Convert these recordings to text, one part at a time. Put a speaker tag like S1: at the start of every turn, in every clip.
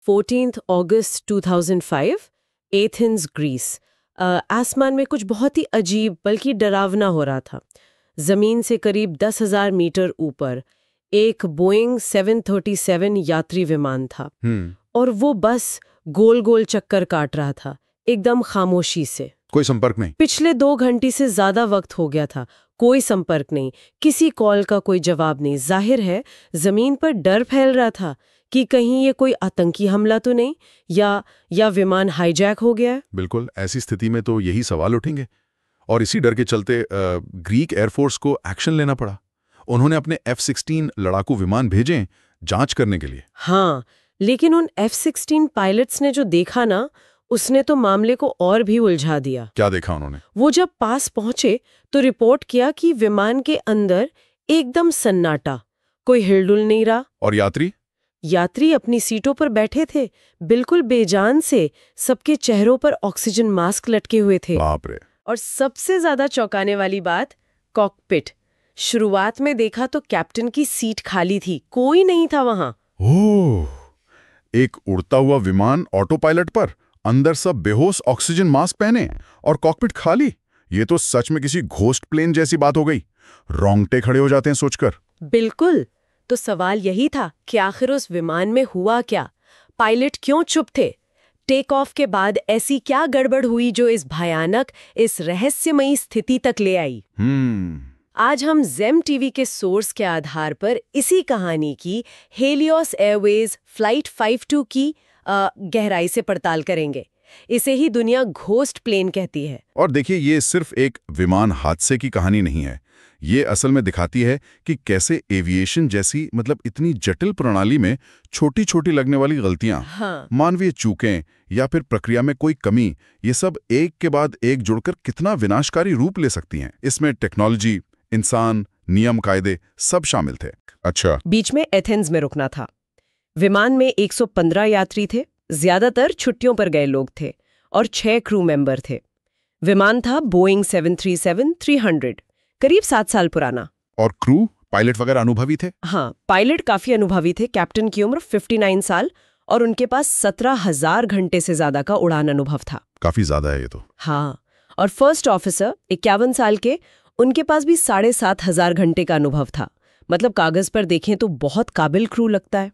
S1: 14 अगस्त 2005, Athens, Greece. आसमान में कुछ बहुत ही अजीब बल्कि डरावना हो रहा था। जमीन से करीब 10,000 मीटर ऊपर एक बोइंग 737 यात्री विमान था और वो बस गोल गोल चक्कर काट रहा था, एकदम खामोशी से।
S2: कोई संपर्क नहीं?
S1: पिछले 2 घंटे से ज्यादा वक्त हो गया था, कोई संपर्क नहीं, किसी कॉल का कोई जवाब नहीं। जाहिर है जमीन पर डर फैल रहा था कि कहीं ये कोई आतंकी हमला तो नहीं, या विमान हाईजैक हो गया है।
S2: बिल्कुल, ऐसी स्थिति में तो यही सवाल उठेंगे और इसी डर के चलते ग्रीक एयरफोर्स को एक्शन लेना पड़ा। उन्होंने अपने F-16 लड़ाकू विमान भेजे जांच करने के लिए।
S1: हाँ, लेकिन उन F-16 पायलट्स ने जो देखा ना, उसने तो मामले को और भी उलझा दिया।
S2: क्या देखा उन्होंने?
S1: वो जब पास पहुंचे तो रिपोर्ट किया कि विमान के अंदर एकदम सन्नाटा, कोई हिलडुल नहीं रहा।
S2: और
S1: यात्री अपनी सीटों पर बैठे थे, बिल्कुल बेजान से। सबके चेहरों पर ऑक्सीजन मास्क लटके हुए थे।
S2: बाप रे।
S1: और सबसे ज्यादा चौंकाने वाली बात, कॉकपिट। शुरुआत में देखा तो कैप्टन की सीट खाली थी, कोई नहीं था वहां।
S2: ओह, एक उड़ता हुआ विमान ऑटो पायलट पर, अंदर सब बेहोश, ऑक्सीजन मास्क पहने और कॉकपिट खाली। ये तो सच में किसी घोस्ट प्लेन जैसी बात हो गई। रोंगटे खड़े हो जाते हैं सोचकर।
S1: बिल्कुल। तो सवाल यही था कि आखिर उस विमान में हुआ क्या? पायलट क्यों चुप थे? टेक ऑफ के बाद ऐसी क्या गड़बड़ हुई जो इस भयानक, इस रहस्यमयी स्थिति तक ले आई? आज हम जेम टीवी के सोर्स के आधार पर इसी कहानी की, हेलियोस एयरवेज फ्लाइट 52 की गहराई से पड़ताल करेंगे। इसे ही दुनिया घोस्ट प्लेन कहती है।
S2: और देखिए, ये सिर्फ एक विमान हादसे की कहानी नहीं है। ये असल में दिखाती है कि कैसे एविएशन जैसी इतनी जटिल प्रणाली में छोटी छोटी लगने वाली गलतियां, मानवीय चूकें या फिर प्रक्रिया में कोई कमी, ये सब एक के बाद एक जुड़कर कितना विनाशकारी रूप ले सकती हैं। इसमें टेक्नोलॉजी, इंसान, नियम कायदे सब शामिल थे। अच्छा,
S1: बीच में एथेंस में रुकना था। विमान में 115 यात्री थे, ज्यादातर छुट्टियों पर गए लोग थे और 6 क्रू मेंबर थे। विमान था बोइंग 737-300, करीब 7 साल पुराना।
S2: और क्रू, पायलट वगैरह अनुभवी थे?
S1: हाँ, पायलट काफी अनुभवी थे। कैप्टन की उम्र 59 साल और उनके पास 17,000 घंटे से ज्यादा का उड़ान अनुभव था।
S2: काफी ज्यादा है ये तो।
S1: हाँ, और फर्स्ट ऑफिसर 51 साल के, उनके पास भी 7,500 घंटे का अनुभव था। कागज पर देखें तो बहुत काबिल क्रू लगता है।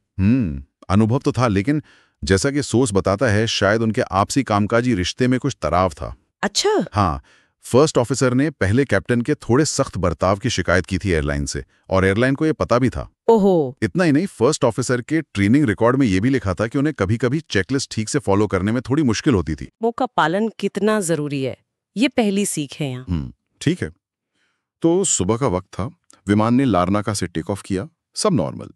S2: अनुभव तो था, लेकिन जैसा कि सोर्स बताता है, शायद उनके आपसी कामकाजी रिश्ते में कुछ तनाव था।
S1: अच्छा।
S2: हाँ, फर्स्ट ऑफिसर ने पहले कैप्टन के थोड़े सख्त बर्ताव की शिकायत की थी एयरलाइन से, और एयरलाइन को यह पता भी था।
S1: ओहो।
S2: इतना ही नहीं, फर्स्ट ऑफिसर के ट्रेनिंग रिकॉर्ड में यह भी लिखा था कि उन्हें कभी-कभी चेकलिस्ट ठीक से फॉलो करने में थोड़ी मुश्किल होती थी।
S1: वो का पालन कितना जरूरी है, ये पहली सीख है यहाँ।
S2: ठीक है। तो सुबह का वक्त था, विमान ने लार्नाका से टेक ऑफ किया, सब नॉर्मल।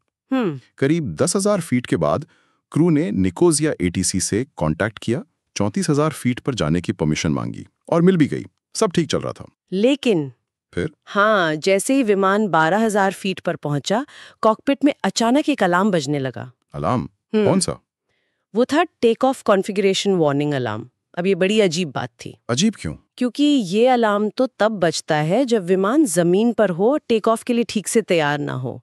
S2: करीब 10,000 फीट के बाद क्रू ने निकोसिया ATC से कांटेक्ट किया, 34,000 फीट पर जाने की परमिशन मांगी और मिल भी गई। सब ठीक चल रहा था।
S1: लेकिन
S2: फिर?
S1: हाँ, जैसे ही विमान 12,000 फीट पर पहुंचा, कॉकपिट में अचानक एक अलार्म बजने लगा।
S2: अलार्म? कौन सा?
S1: वो था take off configuration warning alarm. अब ये बड़ी अजीब बात थी।
S2: अजीब क्यों?
S1: क्योंकि ये अलार्म तो तब बजता है जब विमान जमीन पर हो, टेक ऑफ के लिए ठीक से तैयार ना हो,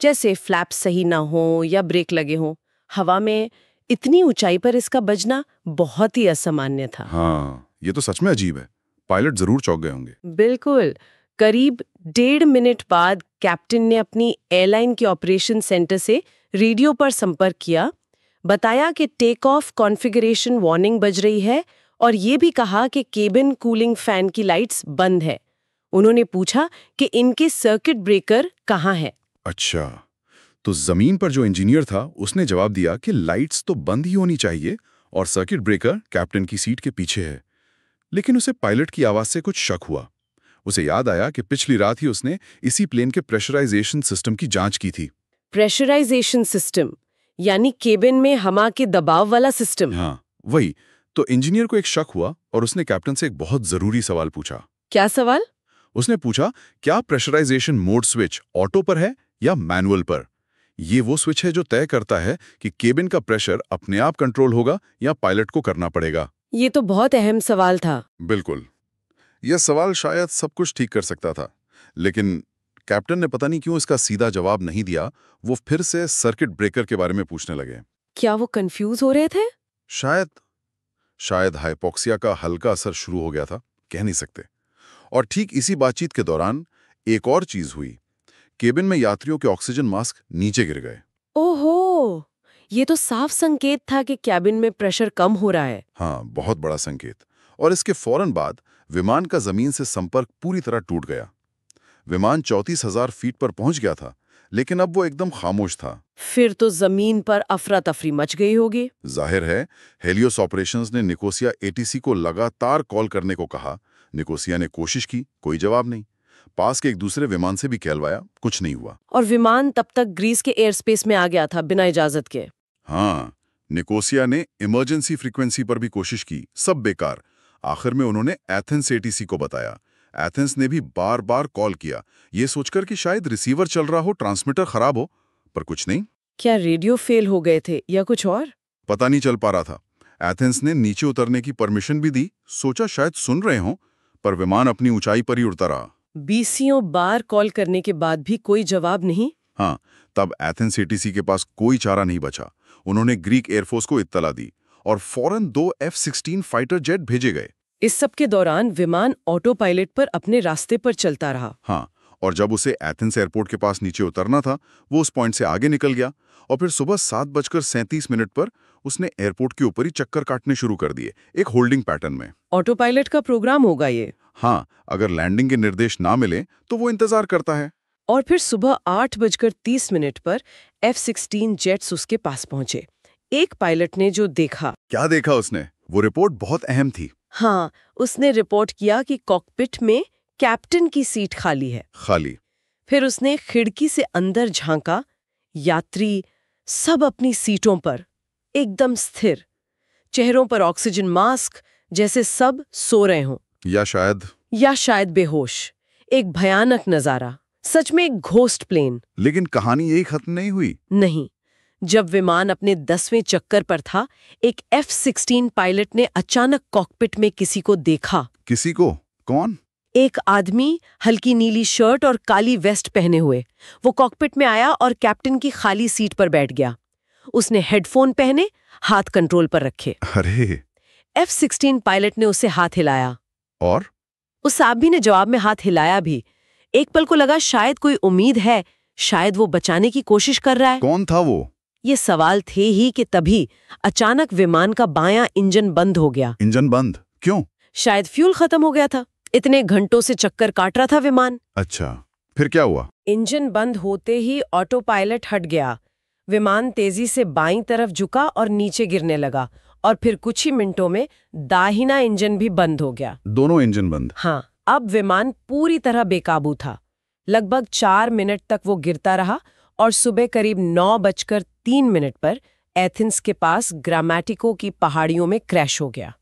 S1: जैसे फ्लैप्स सही ना हो या ब्रेक लगे हो। हवा में इतनी ऊंचाई पर इसका बजना बहुत ही असामान्य था।
S2: हाँ, ये तो सच में अजीब है। पायलट जरूर चौंक गए होंगे।
S1: बिल्कुल। करीब 1.5 मिनट बाद कैप्टन ने अपनी एयरलाइन के ऑपरेशन सेंटर से रेडियो पर संपर्क किया, बताया कि टेक ऑफ कॉन्फ़िगरेशन वार्निंग बज रही है और ये भी कहा कि केबिन कूलिंग फैन की लाइट्स बंद है। उन्होंने पूछा कि इनके सर्किट ब्रेकर कहाँ है।
S2: अच्छा, तो जमीन पर जो इंजीनियर था उसने जवाब दिया कि लाइट्स तो बंद ही होनी चाहिए और सर्किट ब्रेकर कैप्टन की सीट के पीछे है। लेकिन उसे पायलट की आवाज से कुछ शक हुआ। उसे याद आया कि पिछली रात ही उसने इसी प्लेन के प्रेशराइजेशन सिस्टम की जांच की थी।
S1: प्रेशराइजेशन सिस्टम यानी केबिन में हवा के दबाव वाला सिस्टम?
S2: हाँ, वही। तो इंजीनियर को एक शक हुआ और उसने कैप्टन से एक बहुत जरूरी सवाल पूछा।
S1: क्या सवाल?
S2: उसने पूछा, क्या प्रेशराइजेशन मोड स्विच ऑटो पर है या मैनुअल पर? ये वो स्विच है जो तय करता है कि केबिन का प्रेशर अपने आप कंट्रोल होगा या पायलट को करना पड़ेगा।
S1: ये तो बहुत अहम सवाल था।
S2: बिल्कुल। यह सवाल शायद सब कुछ ठीक कर सकता था, लेकिन कैप्टन ने पता नहीं क्यों इसका सीधा जवाब नहीं दिया। वो फिर से सर्किट ब्रेकर के बारे में पूछने लगे।
S1: क्या वो कंफ्यूज हो रहे थे?
S2: शायद हाइपोक्सिया का हल्का असर शुरू हो गया था, कह नहीं सकते। और ठीक इसी बातचीत के दौरान एक और चीज हुई। केबिन में यात्रियों के ऑक्सीजन मास्क नीचे गिर गए।
S1: ओहो, ये तो साफ संकेत था कि कैबिन में प्रेशर कम हो रहा है।
S2: हाँ, बहुत बड़ा संकेत। और इसके फौरन बाद विमान का जमीन से संपर्क पूरी तरह टूट गया। विमान 34,000 फीट पर पहुंच गया था, लेकिन अब वो एकदम खामोश था।
S1: फिर तो जमीन पर अफरा तफरी मच गई होगी।
S2: जाहिर है, हेलियोस ऑपरेशंस ने निकोसिया एटीसी को लगातार कॉल करने को कहा। निकोसिया ने कोशिश की, कोई जवाब नहीं। पास के एक दूसरे विमान से भी कहलवाया, कुछ नहीं हुआ।
S1: और विमान तब तक ग्रीस के एयर स्पेस में आ गया था बिना इजाजत के।
S2: हाँ, निकोसिया ने इमरजेंसी फ्रीक्वेंसी पर भी कोशिश की, सब बेकार। आखिर में उन्होंने एथेंस एटीसी को बताया। एथेंस ने भी बार बार कॉल किया, ये सोचकर कि शायद रिसीवर चल रहा हो, ट्रांसमीटर खराब हो, पर कुछ नहीं।
S1: क्या रेडियो फेल हो गए थे या कुछ और?
S2: पता नहीं चल पा रहा था। एथेंस ने नीचे उतरने की परमिशन भी दी, सोचा शायद सुन रहे हों, पर विमान अपनी ऊंचाई पर ही उड़ता रहा।
S1: बीसियों बार कॉल करने के बाद भी कोई जवाब नहीं।
S2: हाँ, तब एथेंस एटीसी के पास कोई चारा नहीं बचा। उन्होंने ग्रीक एयरफोर्स को इत्तला दी और फौरन 2 F-16 फाइटर जेट भेजे गए।
S1: इस सब के दौरान विमान ऑटो पायलट पर अपने रास्ते पर चलता रहा।
S2: हाँ, और जब उसे एथेंस एयरपोर्ट के पास नीचे उतरना था, वो उस पॉइंट से आगे निकल गया और फिर सुबह 7:37 पर उसने एयरपोर्ट के ऊपर ही चक्कर काटने शुरू कर दिए, एक होल्डिंग पैटर्न में।
S1: ऑटो पायलट का प्रोग्राम होगा ये।
S2: हाँ, अगर लैंडिंग के निर्देश ना मिले तो वो इंतजार करता है।
S1: और फिर सुबह 8:30 पर F-16 जेट्स उसके पास पहुंचे। एक पायलट ने जो देखा।
S2: क्या देखा उसने? वो रिपोर्ट बहुत अहम थी।
S1: हाँ, उसने रिपोर्ट किया कि कॉकपिट में कैप्टन की सीट खाली है।
S2: खाली।
S1: फिर उसने खिड़की से अंदर झांका। यात्री सब अपनी सीटों पर, एकदम स्थिर, चेहरों पर ऑक्सीजन मास्क, जैसे सब सो रहे हों।
S2: या शायद
S1: बेहोश। एक भयानक नजारा, सच में एक घोस्ट प्लेन।
S2: लेकिन कहानी यही खत्म नहीं हुई।
S1: नहीं, जब विमान अपने 10वें चक्कर पर था, एक F-16 पायलट ने अचानक कॉकपिट में किसी को देखा।
S2: किसी को? कौन?
S1: एक आदमी, हल्की नीली शर्ट और काली वेस्ट पहने हुए। वो कॉकपिट में आया और कैप्टन की खाली सीट पर बैठ गया। उसने हेडफोन पहने, हाथ कंट्रोल पर रखे।
S2: अरे!
S1: F-16 पायलट ने उसे हाथ हिलाया।
S2: और?
S1: उस आदमी ने जवाब में हाथ हिलाया भी। एक पल को लगा शायद कोई उम्मीद है, शायद वो बचाने की कोशिश कर रहा है।
S2: कौन था वो?
S1: ये सवाल थे ही कि तभी अचानक विमान का बायां इंजन बंद हो गया।
S2: इंजन बंद? क्यों?
S1: शायद फ्यूल खत्म हो गया था। इतने घंटों से चक्कर काट रहा था विमान।
S2: अच्छा, फिर क्या हुआ?
S1: इंजन बंद होते ही ऑटो पायलट हट गया। विमान तेजी से बाईं तरफ झुका और नीचे गिरने लगा, और फिर कुछ ही मिनटों में दाहिना इंजन भी बंद हो गया।
S2: दोनों इंजन बंद?
S1: हाँ, अब विमान पूरी तरह बेकाबू था। लगभग 4 मिनट तक वो गिरता रहा और सुबह करीब 9:03 पर एथेंस के पास ग्रामेटिको की पहाड़ियों में क्रैश हो गया।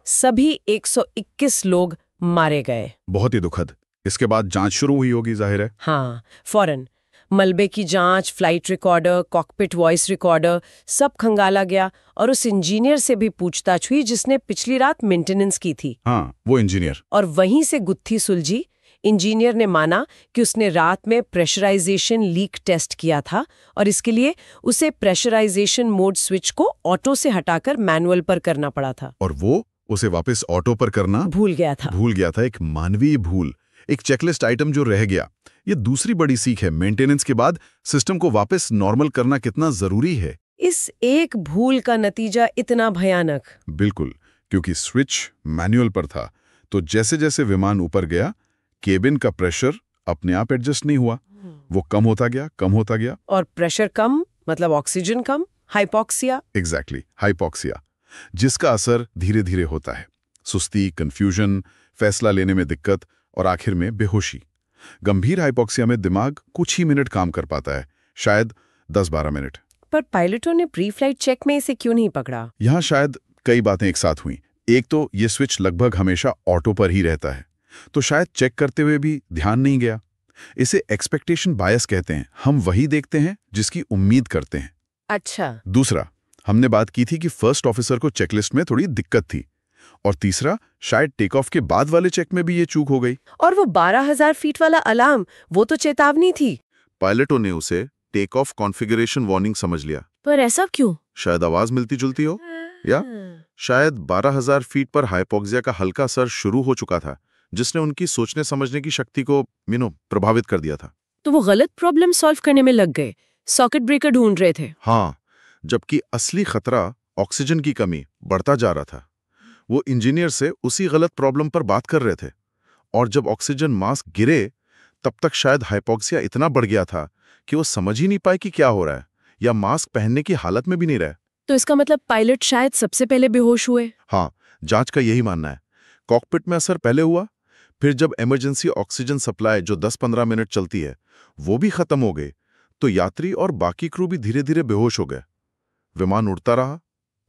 S1: सभी 121 लोग मारे गए।
S2: बहुत ही दुखद। इसके बाद जांच शुरू हुई होगी, जाहिर है।
S1: हाँ, फौरन मलबे की जांच, flight recorder, cockpit voice recorder, सब खंगाला गया और उस इंजीनियर से भी पूछताछ हुई जिसने पिछली रात मेंटेनेंस की थी।
S2: हाँ, वो इंजीनियर।
S1: और वहीं से गुत्थी सुलझी। इंजीनियर ने माना कि उसने रात में प्रेशराइजेशन लीक टेस्ट किया था और इसके लिए उसे प्रेशराइजेशन मोड स्विच को ऑटो से हटाकर मैनुअल पर करना पड़ा था।
S2: और वो उसे वापस ऑटो पर करना
S1: भूल गया था।
S2: एक मानवीय भूल, एक चेकलिस्ट आइटम जो रह गया। ये दूसरी बड़ी सीख है, मेंटेनेंस के बाद सिस्टम को वापस नॉर्मल करना कितना जरूरी है।
S1: इस एक भूल का नतीजा इतना भयानक।
S2: बिल्कुल, क्योंकि स्विच मैनुअल पर था, तो जैसे जैसे विमान ऊपर गया, केबिन का प्रेशर अपने आप एडजस्ट नहीं हुआ। वो कम होता गया।
S1: और प्रेशर कम मतलब ऑक्सीजन कम, हाइपोक्सिया।
S2: एग्जैक्टली, हाइपोक्सिया, जिसका असर धीरे धीरे होता है। सुस्ती, कंफ्यूजन, फैसला लेने में दिक्कत और आखिर में बेहोशी। गंभीर हाइपोक्सिया में दिमाग कुछ ही मिनट काम कर पाता है, शायद 10-12 मिनट।
S1: पर पायलटों ने प्री फ्लाइट चेक में इसे क्यों नहीं पकड़ा?
S2: यहाँ शायद कई बातें एक साथ हुई। एक तो ये स्विच लगभग हमेशा ऑटो पर ही रहता है, तो शायद चेक करते हुए भी ध्यान नहीं गया। इसे एक्सपेक्टेशन बायस कहते हैं। हम वही देखते हैं जिसकी उम्मीद करते हैं।
S1: अच्छा।
S2: दूसरा, हमने बात की थी कि फर्स्ट ऑफिसर को चेकलिस्ट में थोड़ी दिक्कत थी। और तीसरा, शायद टेक ऑफ के बाद वाले चेक में भी ये चूक हो गई।
S1: और वो 12,000 फीट वाला अलार्म, वो तो चेतावनी थी।
S2: पायलटों ने उसे टेक ऑफ कॉन्फ़िगरेशन वार्निंग समझ लिया।
S1: पर ऐसा क्यों?
S2: शायद आवाज मिलती जुलती हो, या शायद 12,000 फीट पर हाइपोक्सिया का हल्का असर शुरू हो चुका था, जिसने उनकी सोचने समझने की शक्ति को प्रभावित कर दिया था।
S1: तो वो गलत प्रॉब्लम सॉल्व करने में लग गए, सॉकेट ब्रेकर ढूंढ रहे थे।
S2: हाँ, जबकि असली खतरा ऑक्सीजन की कमी बढ़ता जा रहा था। वो इंजीनियर से उसी गलत प्रॉब्लम पर बात कर रहे थे, और जब ऑक्सीजन मास्क गिरे तब तक शायद हाइपोक्सिया इतना बढ़ गया था कि वो समझ ही नहीं पाए कि क्या हो रहा है, या मास्क पहनने की हालत में भी नहीं रहे।
S1: तो इसका मतलब पायलट शायद सबसे पहले बेहोश हुए।
S2: हाँ, जांच का यही मानना है। कॉकपिट में असर पहले हुआ, फिर जब इमरजेंसी ऑक्सीजन सप्लाई जो 10-15 मिनट चलती है वो भी खत्म हो गई, तो यात्री और बाकी क्रू भी धीरे धीरे बेहोश हो गए। विमान उड़ता रहा,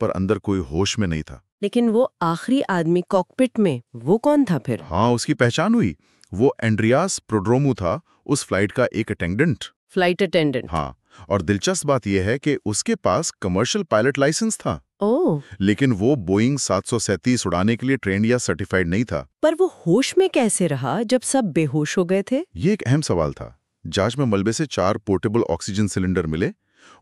S2: पर अंदर कोई होश में नहीं था।
S1: लेकिन वो आखिरी आदमी कॉकपिट में, वो कौन था फिर?
S2: हाँ, उसकी पहचान हुई। वो एंड्रियास प्रोड्रोमू था, उस फ्लाइट का एक अटेंडेंट।
S1: Flight attendant?
S2: हाँ, और दिलचस्प बात यह है कि उसके पास कमर्शियल पायलट लाइसेंस था।
S1: ओह,
S2: लेकिन वो बोइंग 737 उड़ाने के लिए ट्रेंड या सर्टिफाइड नहीं था।
S1: पर वो होश में कैसे रहा जब सब बेहोश हो गए थे?
S2: ये एक अहम सवाल था। जांच में मलबे से 4 पोर्टेबल ऑक्सीजन सिलेंडर मिले,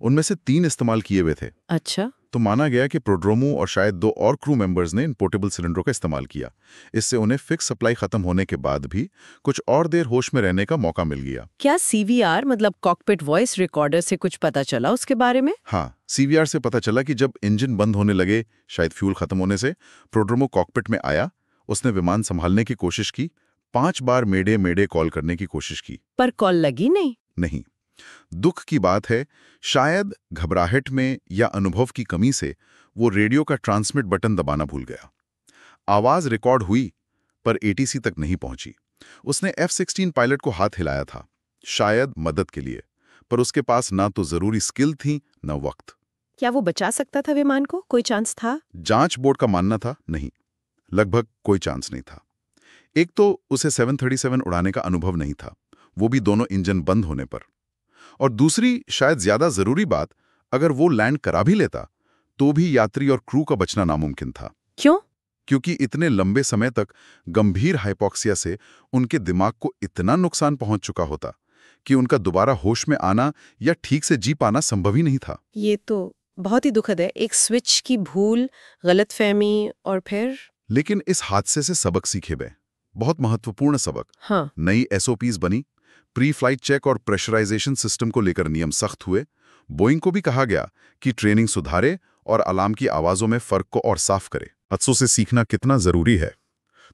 S2: उनमें से 3 इस्तेमाल किए हुए थे।
S1: अच्छा।
S2: तो माना गया कि प्रोड्रोमो और शायद 2 और क्रू मेंबर्स ने इन पोर्टेबल सिलेंडरों का इस्तेमाल किया। इससे उन्हें फिक्स सप्लाई खत्म होने के बाद भी कुछ और देर होश में रहने का मौका मिल गया।
S1: क्या CVR मतलब कॉकपिट वॉइस रिकॉर्डर से कुछ पता चला उसके बारे में?
S2: हाँ, CVR से पता चला कि जब इंजन बंद होने लगे, शायद फ्यूल खत्म होने से, प्रोड्रोमो कॉकपिट में आया। उसने विमान संभालने की कोशिश की, 5 बार मेडे मेडे कॉल करने की कोशिश की,
S1: पर कॉल लगी नहीं।
S2: दुख की बात है, शायद घबराहट में या अनुभव की कमी से वो रेडियो का ट्रांसमिट बटन दबाना भूल गया। आवाज रिकॉर्ड हुई, पर ATC तक नहीं पहुंची। उसने F-16 पायलट को हाथ हिलाया था, शायद मदद के लिए, पर उसके पास ना तो जरूरी स्किल थी, ना वक्त।
S1: क्या वो बचा सकता था विमान को? कोई चांस था?
S2: जांच बोर्ड का मानना था नहीं, लगभग कोई चांस नहीं था। एक तो उसे 737 उड़ाने का अनुभव नहीं था, वो भी दोनों इंजन बंद होने पर। और दूसरी, शायद ज्यादा जरूरी बात, अगर वो लैंड करा भी लेता तो भी यात्री और क्रू का बचना नामुमकिन था।
S1: क्यों?
S2: क्योंकि इतने लंबे समय तक गंभीर हाइपोक्सिया से उनके दिमाग को इतना नुकसान पहुंच चुका होता कि उनका दोबारा होश में आना या ठीक से जी पाना संभव ही नहीं था।
S1: ये तो बहुत ही दुखद है। एक स्विच की भूल, गलतफहमी, और फिर?
S2: लेकिन इस हादसे से सबक सीखे गए, बहुत महत्वपूर्ण सबक।
S1: हाँ।
S2: नई SOPs बनी, प्री फ्लाइट चेक और प्रेशराइजेशन सिस्टम को लेकर नियम सख्त हुए। बोइंग को भी कहा गया कि ट्रेनिंग सुधारे और अलार्म की आवाजों में फर्क को और साफ करे। हादसों से सीखना कितना जरूरी है।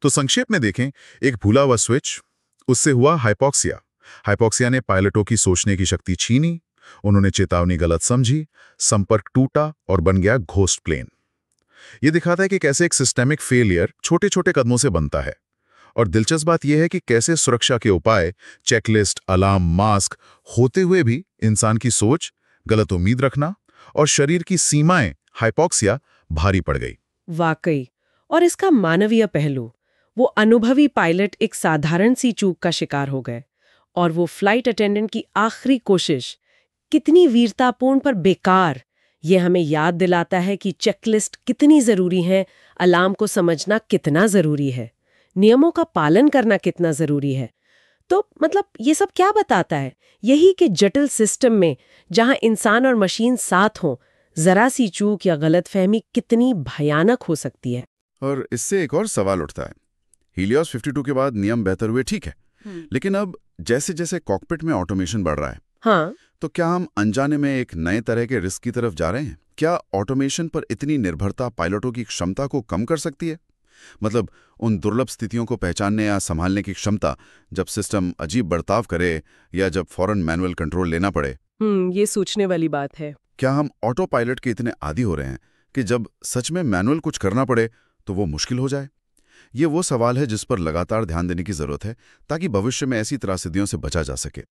S2: तो संक्षेप में देखें, एक भूला हुआ स्विच, उससे हुआ हाइपोक्सिया। हाइपोक्सिया ने पायलटों की सोचने की शक्ति छीनी, उन्होंने चेतावनी गलत समझी, संपर्क टूटा और बन गया घोस्ट प्लेन। यह दिखाता है कि कैसे एक सिस्टेमिक फेलियर छोटे छोटे कदमों से बनता है। और दिलचस्प बात यह है कि कैसे सुरक्षा के उपाय, चेकलिस्ट, अलार्म, मास्क होते हुए भी इंसान की सोच, गलत उम्मीद रखना और शरीर की सीमाएं हाइपोक्सिया भारी पड़ गई।
S1: वाकई। और इसका मानवीय पहलू, वो अनुभवी पायलट एक साधारण सी चूक का शिकार हो गए, और वो फ्लाइट अटेंडेंट की आखिरी कोशिश कितनी वीरतापूर्ण पर बेकार। ये हमें याद दिलाता है कि चेकलिस्ट कितनी जरूरी है, अलार्म को समझना कितना जरूरी है, नियमों का पालन करना कितना जरूरी है। तो मतलब ये सब क्या बताता है? यही कि जटिल सिस्टम में जहां इंसान और मशीन साथ हों, जरा सी चूक या गलतफहमी कितनी भयानक हो सकती है।
S2: और इससे एक और सवाल उठता है। हीलियोस 52 के बाद नियम बेहतर हुए, ठीक है, लेकिन अब जैसे जैसे कॉकपिट में ऑटोमेशन बढ़ रहा है,
S1: हाँ,
S2: तो क्या हम अनजाने में एक नए तरह के रिस्क की तरफ जा रहे हैं? क्या ऑटोमेशन पर इतनी निर्भरता पायलटों की क्षमता को कम कर सकती है? मतलब उन दुर्लभ स्थितियों को पहचानने या संभालने की क्षमता, जब सिस्टम अजीब बर्ताव करे या जब फौरन मैनुअल कंट्रोल लेना पड़े।
S1: ये सोचने वाली बात है।
S2: क्या हम ऑटो पायलट के इतने आदी हो रहे हैं कि जब सच में मैनुअल कुछ करना पड़े तो वो मुश्किल हो जाए? ये वो सवाल है जिस पर लगातार ध्यान देने की जरूरत है, ताकि भविष्य में ऐसी त्रासदियों से बचा जा सके।